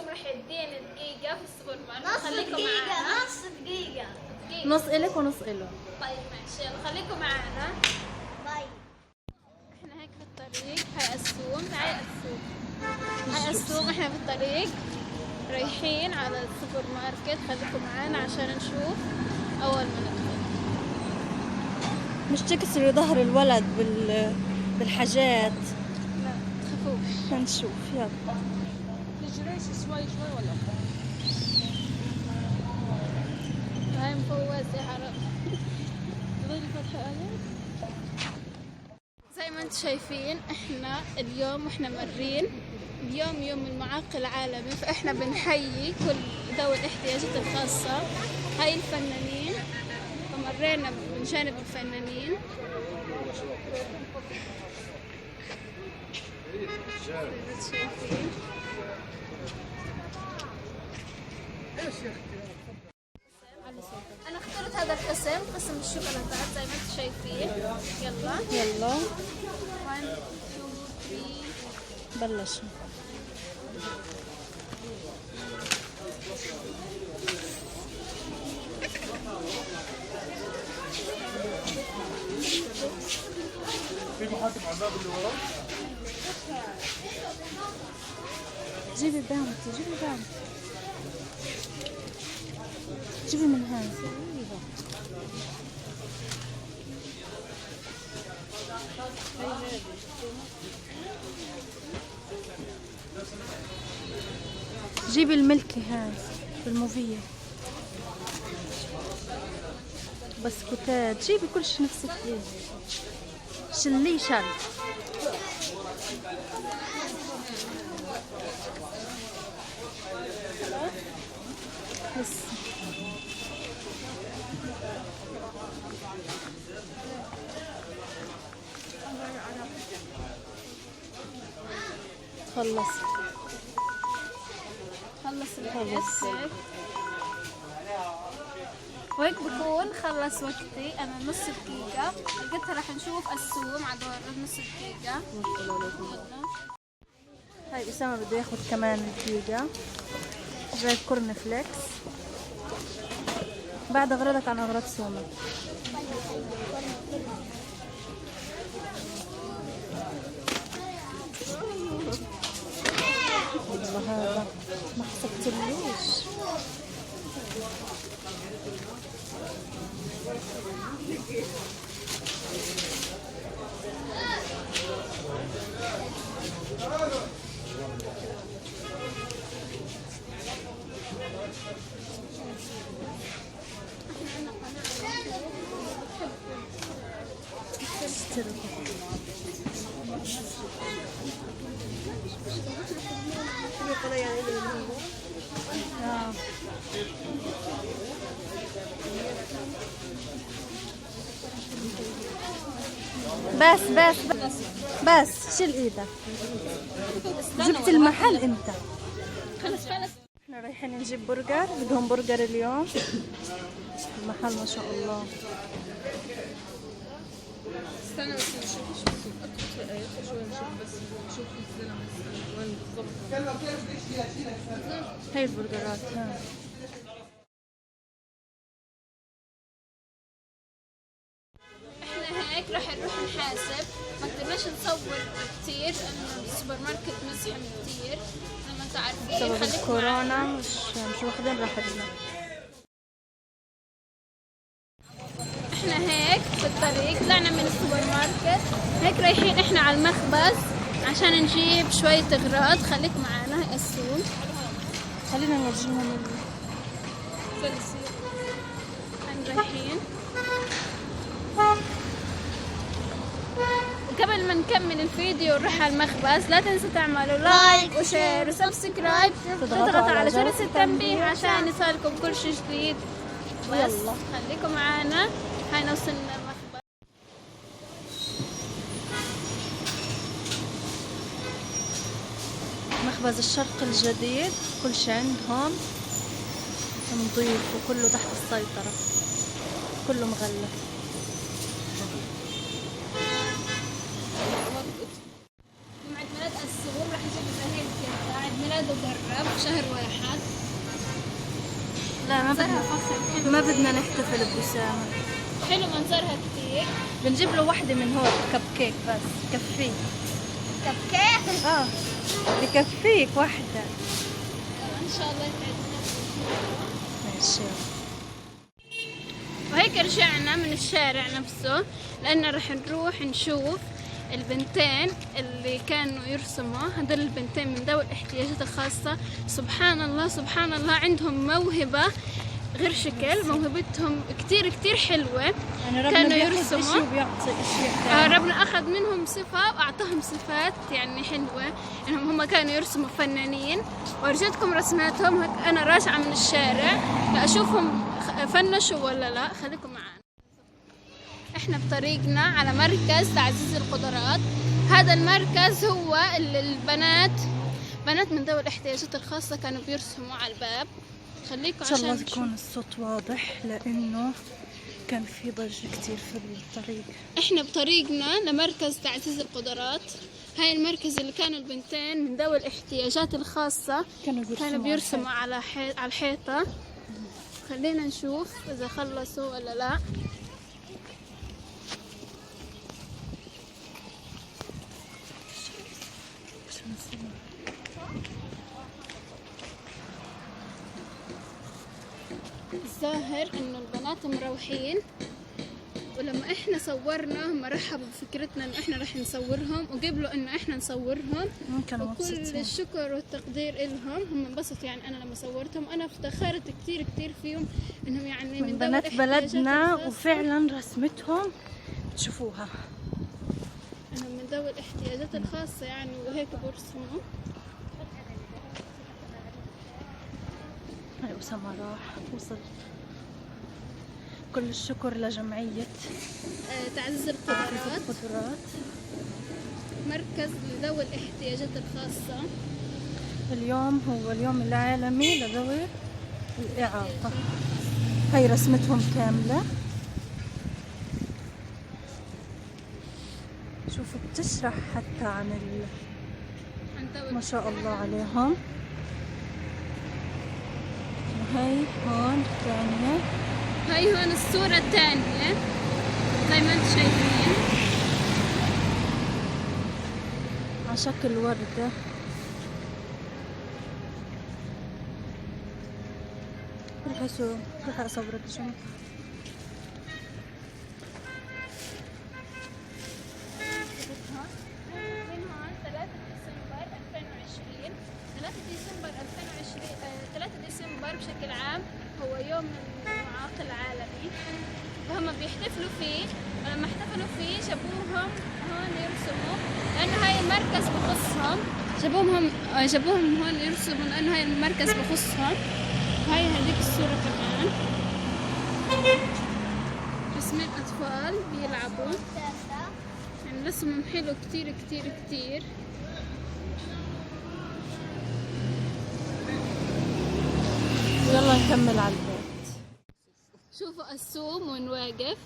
قاسم راح يدينا دقيقة في السوبر ماركت. نص دقيقة نص دقيقة. نص إلك ونص إله. طيب ماشي، يلا خليكم معانا. باي. احنا هيك في الطريق. هاي السوق، هاي السوق. احنا في الطريق رايحين على السوبر ماركت. خليكم معانا عشان نشوف أول ما ندخل. مش تكسري ظهر الولد بالحاجات. لا تخافوش، هنشوف يلا. تجريش شوي ولا هاي مفوزة عرب. تضيلي فتحة آيات. زي ما انتم شايفين احنا اليوم واحنا مرين، اليوم يوم المعاق العالمي، فاحنا بنحيي كل ذوي الاحتياجات الخاصة. هاي الفنانين، فمرينا من جانب الفنانين. انا اخترت هذا القسم، قسم الشوكولاتات زي ما انتم شايفين. يلا 1 2 3 بلشنا. في محاكم على الباب اللي ورا. جيبي بامتي، جيبي من هان. جيبي الملكي هاي بالموفية. بسكوتات، جيبي كل شي نفسك فيه. شلي شل. بس خلص الوقت. وهيك بكون خلص وقتي انا. نص دقيقة قلت راح نشوف السوم على نص دقيقة. هاي أسامة بده ياخد كمان دقيقة. جايب كورن فليكس. بعد أغراضك عن أغراض سومة. والله هذا ما حسبتلوش. بس شيل ايدك. جبت المحل انت. خلص احنا رايحين نجيب برجر. بدهم برجر اليوم. المحل ما شاء الله. استنى بس نشوف شوي نشوف بس نشوف الزلمة وين بالضبط. هاي البرجرات. احنا هيك راح نروح نحاسب. ما قدرناش نصور كثير لانه السوبر ماركت مزحم كثير زي ما انتم عارفين. بسبب خليكم الكورونا معنا. مش واخدين راحتنا. احنا هيك في الطريق طلعنا من السوبر ماركت. هيك رايحين احنا على المخبز عشان نجيب شوية اغراض. خليك معنا. هاي السوق. خلينا نورجيهم احنا رايحين. قبل ما نكمل الفيديو ونروح على المخبز لا تنسوا تعملوا لايك وشير وسبسكرايب. تضغطوا على جرس التنبيه عشان يصلكم كل شيء جديد. بس خليكم معانا. هاي وصلنا المخبز. مخبز الشرق الجديد. كل شيء عندهم نظيف وكله تحت السيطرة. كله مغلف. يوم عيد ميلاد السوم راح يجيب إبراهيم كيكة عيد ميلاده برا. الباب شهر واحد. لا منظرها فخم حلو. ما بدنا نحتفل بوسام. حلو منظرها كتير. بنجيب له واحدة من هون كب كيك بس بكفيه. كب كيك. بكفيك واحدة. ان شاء الله يسعدنا. ماشي. وهيك رجعنا من الشارع نفسه لأنه رح نروح نشوف البنتين اللي كانوا يرسموا. هدول البنتين من ذوي الاحتياجات الخاصة. سبحان الله سبحان الله، عندهم موهبة غير شكل. موهبتهم كتير كتير حلوة. كانوا يرسموا وبيعطي اشياء ربنا أخذ منهم صفة وأعطاهم صفات يعني حلوة، إنهم هم كانوا يرسموا فنانين. ورجيتكم رسماتهم. هيك أنا راجعة من الشارع لأشوفهم فنشوا ولا لا. خليكم معنا. إحنا بطريقنا على مركز تعزيز القدرات. هذا المركز هو البنات من ذوي الاحتياجات الخاصة كانوا بيرسموا على الباب. خليكم ان شاء الله عشان يكون الصوت واضح لانه كان في ضجة كتير في الطريق. احنا بطريقنا لمركز تعزيز القدرات. هاي المركز اللي كانوا البنتين من ذوي الاحتياجات الخاصة كانوا بيرسموا على الحيطة. خلينا نشوف اذا خلصوا ولا لا. الظاهر انه البنات مروحين، ولما احنا صورنا هم رحبوا بفكرتنا انه احنا رح نصورهم وقبلوا انه احنا نصورهم. وكل الشكر والتقدير إلهم. هم انبسطوا يعني انا لما صورتهم. انا افتخرت كتير كتير فيهم انهم يعني من بنات بلدنا وفعلا رسمتهم تشوفوها. انهم من ذوي الاحتياجات الخاصة يعني وهيك برسموا. هاي أسامة راح وصل. كل الشكر لجمعية تعزيز القدرات، مركز لذوي الاحتياجات الخاصة. اليوم هو اليوم العالمي لذوي الإعاقة. هاي رسمتهم كاملة. شوفوا بتشرح حتى عن ما شاء الله عليهم. وهي هون الثانية. هاي هون الصورة الثانية زي ما انتم شايفين على شكل وردة. رح أصورك شو من هون 3 ديسمبر 2020. 3 ديسمبر بشكل عام هو يوم المعاق العالمي، فهم بيحتفلوا فيه. ولما احتفلوا فيه جابوهم هون يرسموا لأنه هاي المركز بخصهم. جابوهم هون يرسموا لأنه هاي المركز بخصهم. هاي هذيك الصورة كمان رسمين أطفال بيلعبوا يعني رسمهم حلو كتير كتير كتير. يلا نكمل على البيت. شوفوا السوم وين واقف.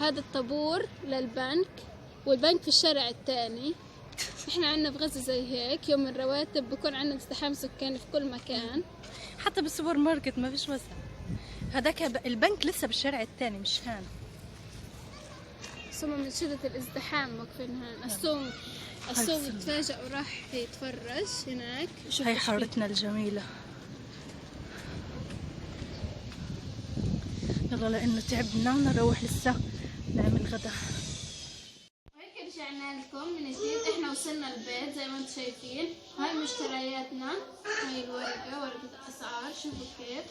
هذا الطابور للبنك، والبنك في الشارع الثاني. احنا عنا بغزة زي هيك يوم الرواتب بكون عنا ازدحام سكاني في كل مكان. حتى بالسوبر ماركت ما فيش وسع. هذاك البنك لسه بالشارع الثاني مش هان. ثم من شدة الازدحام واقفين هان. السوم تفاجأ وراح يتفرج هناك. هاي حارتنا الجميلة. يلا لأنه تعبنا نروح لسه نعمل غدا. هيك رجعنا لكم من جديد. احنا وصلنا البيت زي ما انتم شايفين. هاي مشترياتنا. هاي الورقة، ورقة الأسعار. شوفوا كيف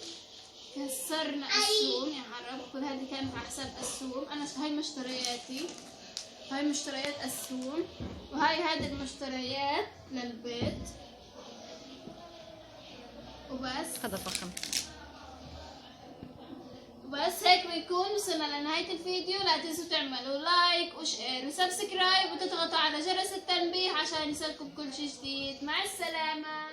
كسرنا السوم يا عرب. كل هذه كانت على حساب السوم. هاي مشترياتي. هاي مشتريات السوم. وهاي هذه المشتريات للبيت وبس. هذا فخم. وبس هيك بيكون وصلنا لنهاية الفيديو. لا تنسوا تعملوا لايك وشير وسبسكرايب وتضغطوا على جرس التنبيه عشان يصلكم كل شي جديد. مع السلامة.